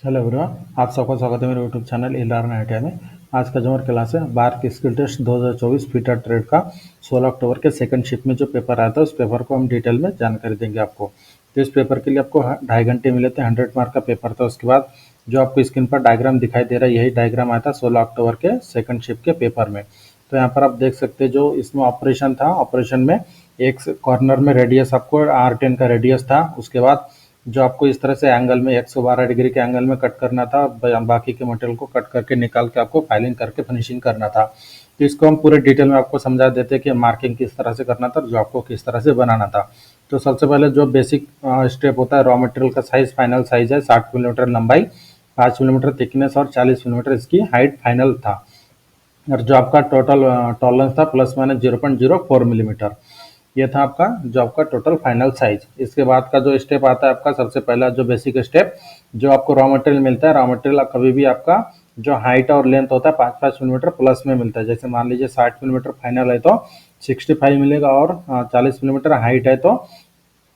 Hello everyone, आप सबका स्वागत है मेरे यूट्यूब चैनल लर्न आईटीआई में। आज का जो हमारा क्लास है बार की स्किल टेस्ट 2024 फीटर ट्रेड का 16 अक्टूबर के सेकंड शिफ्ट में जो पेपर आया था उस पेपर को हम डिटेल में जानकारी देंगे आपको। तो इस पेपर के लिए आपको 2.5 घंटे मिले थे। 100 मार्क का पेपर था। उसके बाद जो आपको स्क्रीन पर डायग्राम दिखाई दे रहा है यही डायग्राम आया था 16 अक्टूबर के सेकंड शिफ्ट के पेपर में। तो यहाँ पर आप देख सकते हैं जो इसमें ऑपरेशन था, ऑपरेशन में एक कॉर्नर में रेडियस आपको R10 का रेडियस था। उसके बाद जो आपको इस तरह से एंगल में 112 डिग्री के एंगल में कट करना था, बाकी के मटेरियल को कट करके निकाल के आपको फाइलिंग करके फिनिशिंग करना था। तो इसको हम पूरे डिटेल में आपको समझा देते कि मार्किंग किस तरह से करना था और जो आपको किस तरह से बनाना था। तो सबसे पहले जो बेसिक स्टेप होता है, रॉ मटेरियल का साइज फाइनल साइज है 60 मिलीमीटर लंबाई, 5 मिलीमीटर थिकनेस और 40 मिलीमीटर इसकी हाइट फाइनल था। और जो आपका टोटल टॉलरेंस था प्लस माइनस 0.04 मिलीमीटर। ये था आपका जो आपका टोटल फाइनल साइज। इसके बाद का जो स्टेप आता है आपका, सबसे पहला जो बेसिक स्टेप, जो आपको रॉ मटेरियल मिलता है, रॉ मटेरियल कभी भी आपका जो हाइट और लेंथ होता है 5-5 मिलीमीटर प्लस में मिलता है। जैसे मान लीजिए 60 मिलीमीटर फाइनल है तो 65 मिलेगा, और 40 मिलीमीटर हाइट है तो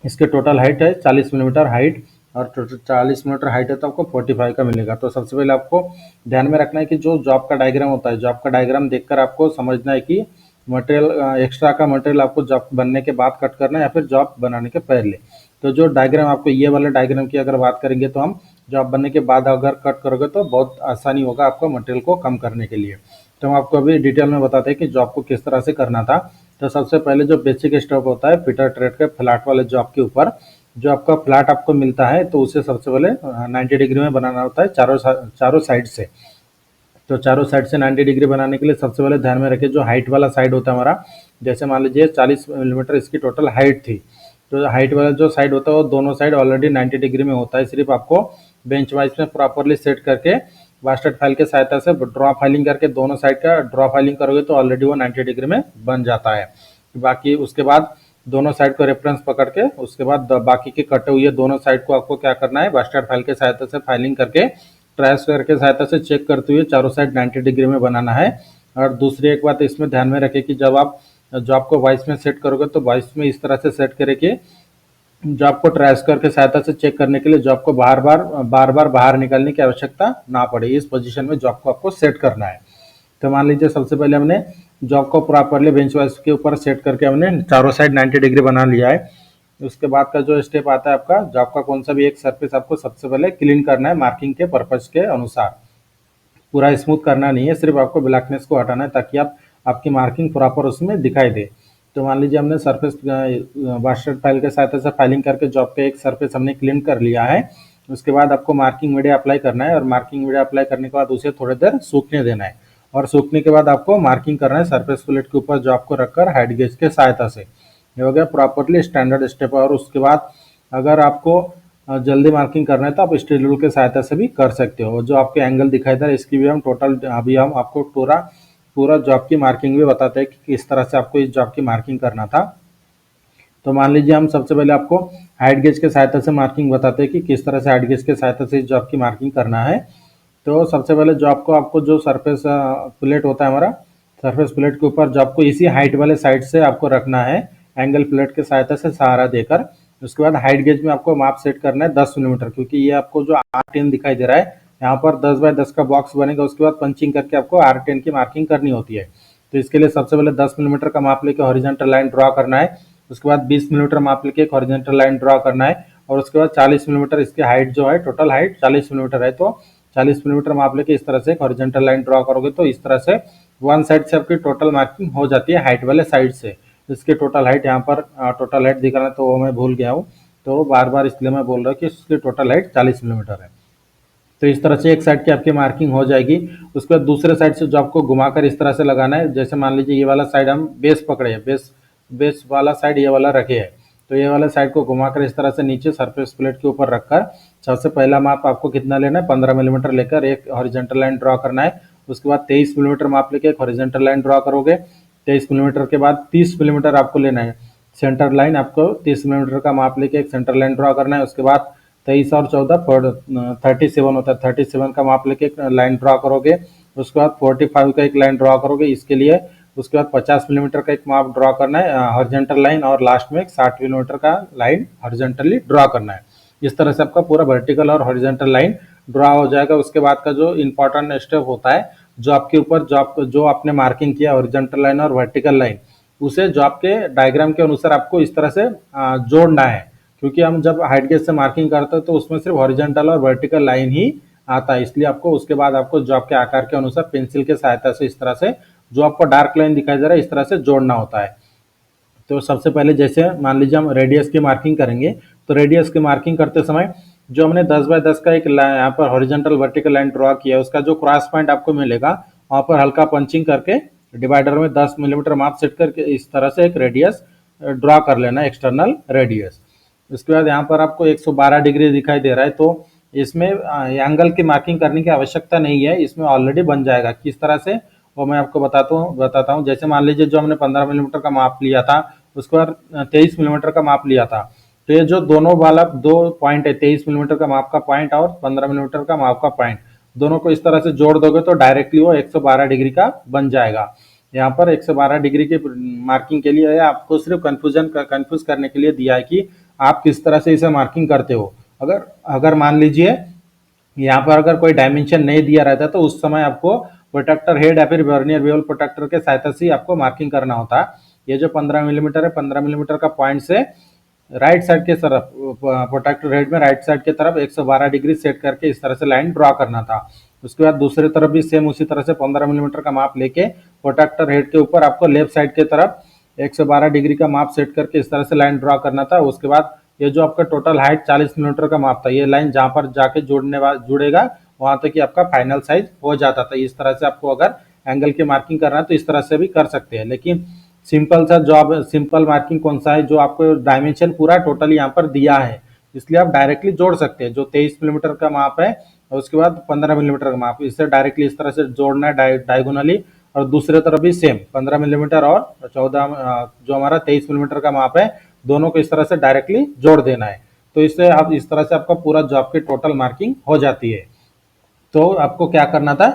इसके टोटल हाइट है 40 मिलीमीटर हाइट, और टोटल 40 मिलीमीटर हाइट है तो आपको 45 का मिलेगा। तो सबसे पहले आपको ध्यान में रखना है कि जो जॉब का डायग्राम होता है, जॉब का डायग्राम देखकर आपको समझना है कि मटेरियल एक्स्ट्रा का मटेरियल आपको जॉब बनने के बाद कट करना है या फिर जॉब बनाने के पहले। तो जो डायग्राम आपको ये वाले डायग्राम की अगर बात करेंगे तो हम जॉब बनने के बाद अगर कट करोगे तो बहुत आसानी होगा आपको मटेरियल को कम करने के लिए। तो हम आपको अभी डिटेल में बताते हैं कि जॉब को किस तरह से करना था। तो सबसे पहले जो बेसिक स्टेप होता है फिटर ट्रेड के फ्लैट वाले जॉब के ऊपर, जो आपका फ्लैट आपको मिलता है तो उसे सबसे पहले 90 डिग्री में बनाना होता है चारों साइड से। तो चारों साइड से 90 डिग्री बनाने के लिए सबसे पहले ध्यान में रखिए जो हाइट वाला साइड होता है हमारा, जैसे मान लीजिए 40 मिलीमीटर इसकी टोटल हाइट थी, तो हाइट वाला जो साइड होता है वो दोनों साइड ऑलरेडी 90 डिग्री में होता है। सिर्फ आपको बेंच वाइज में प्रॉपरली सेट करके वास्टेड फाइल के सहायता से ड्रॉ फाइलिंग करके दोनों साइड का ड्रॉ फाइलिंग करोगे तो ऑलरेडी वो 90 डिग्री में बन जाता है। बाकी उसके बाद दोनों साइड को रेफरेंस पकड़ के उसके बाद बाकी के कटे हुए दोनों साइड को आपको क्या करना है, वास्टेड फाइल के सहायता से फाइलिंग करके ट्राई स्क्वायर के सहायता से चेक करते हुए चारों साइड 90 डिग्री में बनाना है। और दूसरी एक बात इसमें ध्यान में रखें कि जब आप जॉब को वॉइस में सेट करोगे तो वॉइस में इस तरह से सेट करें कि जॉब को ट्राई स्क्वायर के सहायता से चेक करने के लिए जॉब को बार बार बाहर निकालने की आवश्यकता ना पड़े। इस पोजीशन में जॉब को आपको सेट करना है। तो मान लीजिए सबसे पहले हमने जॉब को प्रॉपरली बेंच वाइज के ऊपर सेट करके हमने चारों साइड 90 डिग्री बना लिया है। उसके बाद का जो स्टेप आता है आपका, जॉब का कौन सा भी एक सरफेस आपको सबसे पहले क्लीन करना है मार्किंग के पर्पज के अनुसार। पूरा स्मूथ करना नहीं है, सिर्फ आपको ब्लैकनेस को हटाना है ताकि आपकी मार्किंग प्रॉपर उसमें दिखाई दे। तो मान लीजिए हमने सरफेस वास्टर फाइल के सहायता से फाइलिंग करके जॉब का एक सरफेस हमने क्लीन कर लिया है। उसके बाद आपको मार्किंग मीडिया अप्लाई करना है, और मार्किंग मीडिया अप्लाई करने के बाद उसे थोड़ी देर सूखने देना है, और सूखने के बाद आपको मार्किंग करना है सरफेस प्लेट के ऊपर जॉब को रखकर हाइट गेज के सहायता से। ये हो गया प्रॉपरली स्टैंडर्ड स्टेप। और उसके बाद अगर आपको जल्दी मार्किंग करना है तो आप स्टील रूल के सहायता से भी कर सकते हो। जो आपके एंगल दिखाई दे रहा है इसकी भी हम टोटल अभी हम आपको पूरा पूरा जॉब की मार्किंग भी बताते हैं कि किस तरह से आपको इस जॉब की मार्किंग करना था। तो मान लीजिए हम सबसे पहले आपको हाइट गेज के सहायता से मार्किंग बताते हैं कि किस तरह से हाइट गेज के सहायता से इस जॉब की मार्किंग करना है। तो सबसे पहले जॉब को आपको जो सरफेस प्लेट होता है हमारा, सरफेस प्लेट के ऊपर जॉब को इसी हाइट वाले साइड से आपको रखना है एंगल प्लेट के सहायता से सहारा देकर। उसके बाद हाइट गेज में आपको माप सेट करना है 10 मिलीमीटर, क्योंकि ये आपको जो R10 दिखाई दे रहा है यहाँ पर 10 बाय 10 का बॉक्स बनेगा। उसके बाद पंचिंग करके आपको R10 की मार्किंग करनी होती है। तो इसके लिए सबसे पहले 10 मिलीमीटर का माप लेके हॉरिजॉन्टल लाइन ड्रॉ करना है। उसके बाद 20 मिलीमीटर माप लेके एक हॉरिजॉन्टल लाइन ड्रॉ करना है, और उसके बाद 40 मिलीमीटर इसकी हाइट जो है, टोटल हाइट 40 मिलीमीटर है तो 40 मिलीमीटर माप लेके इस तरह से एक हॉरिजॉन्टल लाइन ड्रॉ करोगे तो इस तरह से वन साइड से आपकी टोटल मार्किंग हो जाती है हाइट वाले साइड से। इसकी टोटल हाइट यहाँ पर टोटल हाइट दिखाना तो वो मैं भूल गया हूँ, तो बार बार इसलिए मैं बोल रहा हूँ कि इसकी टोटल हाइट 40 मिलीमीटर है। तो इस तरह से एक साइड की आपकी मार्किंग हो जाएगी। उसके बाद दूसरे साइड से जो आपको घुमाकर इस तरह से लगाना है, जैसे मान लीजिए ये वाला साइड हम बेस पकड़े हैं, बेस वाला साइड ये वाला रखे है, तो ये वाला साइड को घुमाकर इस तरह से नीचे सरफेस प्लेट के ऊपर रखकर सबसे पहला माप आपको कितना लेना है, 15 मिलीमीटर लेकर एक हॉरिजॉन्टल लाइन ड्रॉ करना है। उसके बाद 23 मिलीमीटर माप लेके एक हॉरिजॉन्टल लाइन ड्रॉ करोगे। 23 मिलीमीटर के बाद 30 मिलीमीटर आपको लेना है सेंटर लाइन, आपको 30 मिलीमीटर का माप लेके एक सेंटर लाइन ड्रॉ करना है। उसके बाद 23 और 14 37 होता है, 37 का माप लेके एक लाइन ड्रॉ करोगे। उसके बाद 45 का एक लाइन ड्रॉ करोगे इसके लिए। उसके बाद 50 मिलीमीटर का एक माप ड्रॉ करना है हॉरिजॉन्टल लाइन, और लास्ट में एक 60 मिलीमीटर का लाइन हॉरिजॉन्टली ड्रॉ करना है। इस तरह से आपका पूरा वर्टिकल और हॉरिजॉन्टल लाइन ड्रा हो जाएगा। उसके बाद का जो इंपॉर्टेंट स्टेप होता है, जो आपके ऊपर जो आपने मार्किंग किया हॉरिजॉन्टल लाइन और वर्टिकल लाइन, उसे जो आपके डायग्राम के अनुसार आपको इस तरह से जोड़ना है। क्योंकि हम जब हाइट गेज से मार्किंग करते हैं तो उसमें सिर्फ हॉरिजॉन्टल और वर्टिकल लाइन ही आता है, इसलिए आपको उसके बाद आपको जो आपके आकार के अनुसार पेंसिल के सहायता से इस तरह से जो आपको डार्क लाइन दिखाई दे रहा है इस तरह से जोड़ना होता है। तो सबसे पहले जैसे मान लीजिए हम रेडियस की मार्किंग करेंगे, तो रेडियस की मार्किंग करते समय जो हमने 10 बाय 10 का एक यहाँ पर हॉरिजॉन्टल वर्टिकल लाइन ड्रॉ किया है, उसका जो क्रॉस पॉइंट आपको मिलेगा वहां पर हल्का पंचिंग करके डिवाइडर में 10 मिलीमीटर माप सेट करके इस तरह से एक रेडियस ड्रॉ कर लेना, एक्सटर्नल रेडियस। उसके बाद यहाँ पर आपको 112 डिग्री दिखाई दे रहा है, तो इसमें एंगल की मार्किंग करने की आवश्यकता नहीं है, इसमें ऑलरेडी बन जाएगा। किस तरह से वो मैं आपको बताता हूँ। जैसे मान लीजिए जो हमने 15 मिलीमीटर का माप लिया था, उसके बाद 23 मिलीमीटर का माप लिया था, तो ये जो दोनों वाला दो पॉइंट है, 23 मिलीमीटर का माप का पॉइंट और 15 मिलीमीटर का माप का पॉइंट, दोनों को इस तरह से जोड़ दोगे तो डायरेक्टली वो 112 डिग्री का बन जाएगा। यहाँ पर 112 डिग्री की मार्किंग के लिए आपको सिर्फ कंफ्यूज करने के लिए दिया है कि आप किस तरह से इसे मार्किंग करते हो। अगर अगर मान लीजिए यहाँ पर अगर कोई डायमेंशन नहीं दिया रहता तो उस समय आपको प्रोटेक्टर हेड या फिर वर्नियर बेवल प्रोटेक्टर के सहायता से आपको मार्किंग करना होता है। ये जो 15 मिलीमीटर है, 15 मिलीमीटर का पॉइंट से राइट साइड के तरफ प्रोटेक्टर हेड में राइट साइड की तरफ 112 डिग्री सेट करके इस तरह से लाइन ड्रॉ करना था। उसके बाद दूसरी तरफ भी सेम उसी तरह से 15 मिलीमीटर का माप लेके प्रोटेक्टर हेड के ऊपर आपको लेफ्ट साइड की तरफ 112 डिग्री का माप सेट करके इस तरह से लाइन ड्रॉ करना था। उसके बाद ये जो आपका टोटल हाइट 40 मिलीमीटर का माप था, ये लाइन जहाँ पर जाके जुड़ेगा वहां तक ही आपका फाइनल साइज हो जाता था। इस तरह से आपको अगर एंगल की मार्किंग करना है तो इस तरह से भी कर सकते हैं, लेकिन सिंपल सा जॉब, सिंपल मार्किंग कौन सा है, जो आपको डायमेंशन पूरा टोटल यहाँ पर दिया है, इसलिए आप डायरेक्टली जोड़ सकते हैं। जो 23 मिलीमीटर का माप है और उसके बाद 15 मिलीमीटर का माप, इससे डायरेक्टली इस तरह से जोड़ना है डायगोनली। और दूसरे तरफ भी सेम 15 मिलीमीटर और 14 जो हमारा 23 मिलीमीटर का माप है, दोनों को इस तरह से डायरेक्टली जोड़ देना है। तो इससे आप इस तरह से आपका पूरा जॉब की टोटल मार्किंग हो जाती है। तो आपको क्या करना था,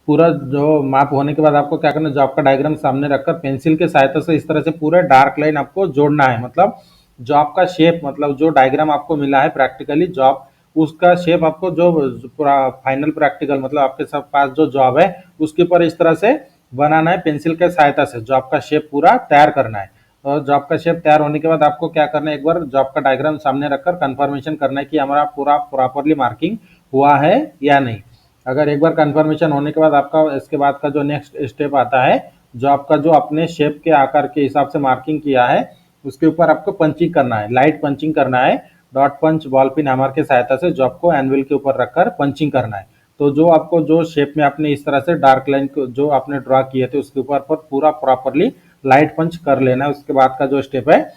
पूरा जो माप होने के बाद आपको क्या करना है, जॉब का डायग्राम सामने रखकर पेंसिल के सहायता से इस तरह से पूरा डार्क लाइन आपको जोड़ना है। मतलब जॉब का शेप, मतलब जो डायग्राम आपको मिला है प्रैक्टिकली जॉब, उसका शेप आपको जो पूरा फाइनल प्रैक्टिकल मतलब आपके सब पास जो जॉब है उसके ऊपर इस तरह से बनाना है, पेंसिल के सहायता से जॉब का शेप पूरा तैयार करना है। और जॉब का शेप तैयार होने के बाद आपको क्या करना है, एक बार जॉब का डायग्राम सामने रखकर कंफर्मेशन करना है कि हमारा पूरा प्रॉपरली मार्किंग हुआ है या नहीं। अगर एक बार कंफर्मेशन होने के बाद आपका इसके बाद का जो नेक्स्ट स्टेप आता है, जो आपका जो अपने शेप के आकार के हिसाब से मार्किंग किया है उसके ऊपर आपको पंचिंग करना है, लाइट पंचिंग करना है। डॉट पंच बॉल पिन हैमर के सहायता से जॉब को एनविल के ऊपर रखकर पंचिंग करना है। तो जो आपको जो शेप में आपने इस तरह से डार्क लाइन को जो आपने ड्रॉ किए थे उसके ऊपर पर पूरा प्रॉपरली लाइट पंच कर लेना है। उसके बाद का जो स्टेप है,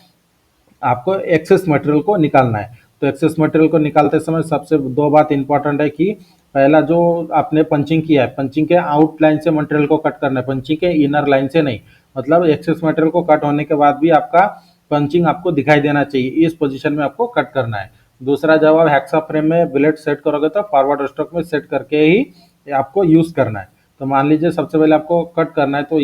आपको एक्सेस मटेरियल को निकालना है। तो एक्सेस मटेरियल को निकालते समय सबसे दो बात इंपॉर्टेंट है कि पहला जो आपने पंचिंग किया है, पंचिंग के आउट लाइन से मटेरियल को कट करना है, पंचिंग के इनर लाइन से नहीं। मतलब एक्सेस मटेरियल को कट होने के बाद भी आपका पंचिंग आपको दिखाई देना चाहिए, इस पोजीशन में आपको कट करना है। दूसरा, जब आप हेक्सा फ्रेम में ब्लेड सेट करोगे तो फॉरवर्ड स्ट्रोक में सेट करके ही आपको यूज करना है। तो मान लीजिए सबसे पहले आपको कट करना है, तो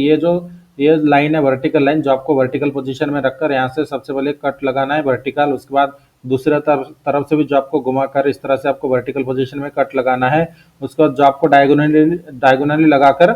ये लाइन है वर्टिकल लाइन, जो आपको वर्टिकल पोजीशन में रखकर यहाँ से सबसे पहले कट लगाना है वर्टिकल। उसके बाद दूसरे तरफ से भी जो आपको घुमाकर इस तरह से आपको वर्टिकल पोजीशन में कट लगाना है। उसके बाद जो आपको डायगोनली लगाकर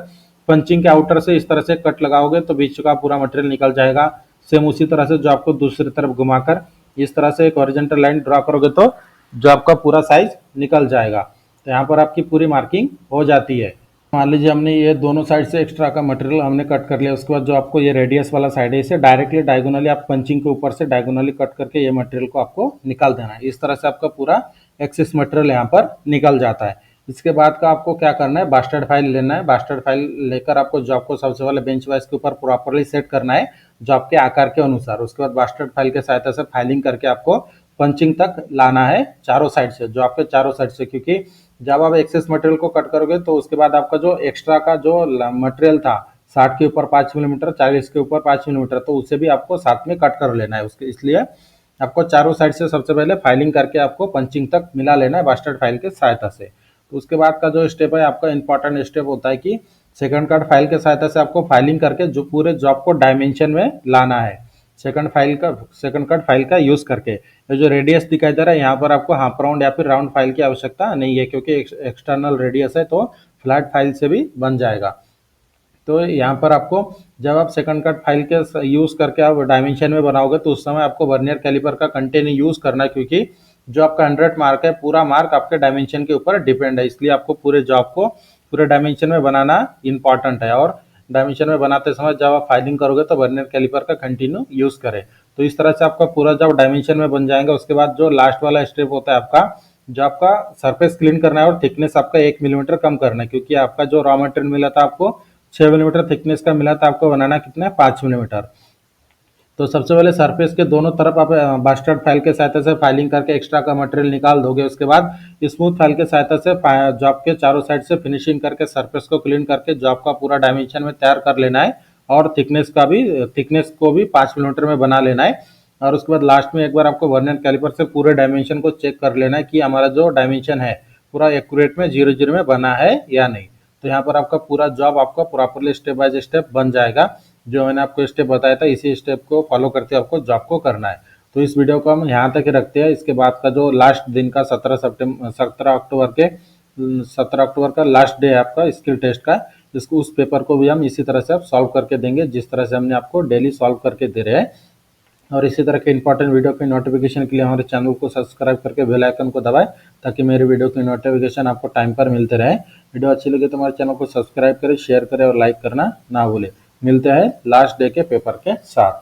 पंचिंग के आउटर से इस तरह से कट लगाओगे तो बीच का पूरा मटेरियल निकल जाएगा। सेम उसी तरह से जो आपको दूसरी तरफ घुमाकर इस तरह से एक हॉरिजॉन्टल लाइन ड्रॉ करोगे तो जो आपका पूरा साइज निकल जाएगा। तो यहाँ पर आपकी पूरी मार्किंग हो जाती है। मान लीजिए हमने ये दोनों साइड से एक्स्ट्रा का मटेरियल हमने कट कर लिया, उसके बाद जो आपको ये रेडियस वाला साइड है इसे डायरेक्टली डायगोनली आप पंचिंग के ऊपर से डायगोनली कट करके ये मटेरियल को आपको निकाल देना है। इस तरह से आपका पूरा एक्सेस मटेरियल यहाँ पर निकल जाता है। इसके बाद का आपको क्या करना है, बास्टर्ड फाइल लेना है। बास्टर्ड फाइल लेकर आपको जॉब को सबसे पहले बेंच वाइज के ऊपर प्रॉपरली सेट करना है जॉब के आकार के अनुसार। उसके बाद बास्टर्ड फाइल के सहायता से फाइलिंग करके आपको पंचिंग तक लाना है चारों साइड से, जो आपके चारों साइड से, क्योंकि जब आप एक्सेस मटेरियल को कट करोगे तो उसके बाद आपका जो एक्स्ट्रा का जो मटेरियल था 60 के ऊपर 5 मिलीमीटर, 40 के ऊपर 5 मिलीमीटर, तो उसे भी आपको साथ में कट कर लेना है उसके। इसलिए आपको चारों साइड से सबसे पहले फाइलिंग करके आपको पंचिंग तक मिला लेना है बास्टर्ड फाइल के सहायता से। तो उसके बाद का जो स्टेप है आपका इंपॉर्टेंट स्टेप होता है कि सेकंड कार्ड फाइल के सहायता से आपको फाइलिंग करके जो पूरे जॉब को डायमेंशन में लाना है। सेकंड कट फाइल का यूज़ करके। ये जो रेडियस दिखाई दे रहा है यहाँ पर आपको हाफ राउंड या फिर राउंड फाइल की आवश्यकता नहीं है, क्योंकि एक्सटर्नल रेडियस है तो फ्लैट फाइल से भी बन जाएगा। तो यहाँ पर आपको जब आप सेकंड कट फाइल के यूज़ करके आप डायमेंशन में बनाओगे तो उस समय आपको वर्नियर कैलिपर का कंटिन्यू यूज़ करना है, क्योंकि जो आपका 100 मार्क है पूरा मार्क आपके डायमेंशन के ऊपर डिपेंड है, इसलिए आपको पूरे जॉब को पूरे डायमेंशन में बनाना इंपॉर्टेंट है। और डायमेंशन में बनाते समय जब आप फाइलिंग करोगे तो वर्नियर कैलिपर का कंटिन्यू यूज़ करें। तो इस तरह से आपका पूरा जब डायमेंशन में बन जाएगा, उसके बाद जो लास्ट वाला स्टेप होता है आपका, जो आपका सरफेस क्लीन करना है और थिकनेस आपका 1 मिलीमीटर कम करना है, क्योंकि आपका जो रॉ मटेरियल मिला था आपको 6 मिलीमीटर थिकनेस का मिला था, आपको बनाना कितना है 5 मिलीमीटर। तो सबसे पहले सरफेस के दोनों तरफ आप बास्टर्ड फाइल के सहायता से फाइलिंग करके एक्स्ट्रा का मटेरियल निकाल दोगे। उसके बाद स्मूथ फाइल के सहायता से जॉब के चारों साइड से फिनिशिंग करके सरफेस को क्लीन करके जॉब का पूरा डायमेंशन में तैयार कर लेना है, और थिकनेस को भी 5 मिलीमीटर में बना लेना है। और उसके बाद लास्ट में एक बार आपको वर्नियर कैलिपर से पूरे डायमेंशन को चेक कर लेना है कि हमारा जो डायमेंशन है पूरा एक्यूरेट में 0 0 में बना है या नहीं। तो यहाँ पर आपका पूरा जॉब आपका प्रॉपरली स्टेप बाय स्टेप बन जाएगा। जो मैंने आपको स्टेप बताया था इसी स्टेप को फॉलो करके आपको जॉब को करना है। तो इस वीडियो को हम यहाँ तक ही रखते हैं। इसके बाद का जो लास्ट दिन का 17 अक्टूबर का लास्ट डे है आपका स्किल टेस्ट का, इसको उस पेपर को भी हम इसी तरह से आप सॉल्व करके देंगे जिस तरह से हमने आपको डेली सॉल्व करके दे रहे हैं। और इसी तरह के इंपॉर्टेंट वीडियो के नोटिफिकेशन के लिए हमारे चैनल को सब्सक्राइब करके बेल आइकन को दबाएं, ताकि मेरे वीडियो की नोटिफिकेशन आपको टाइम पर मिलते रहे। वीडियो अच्छी लगे तो हमारे चैनल को सब्सक्राइब करें, शेयर करें और लाइक करना ना भूलें। मिलते हैं लास्ट डे के पेपर के साथ।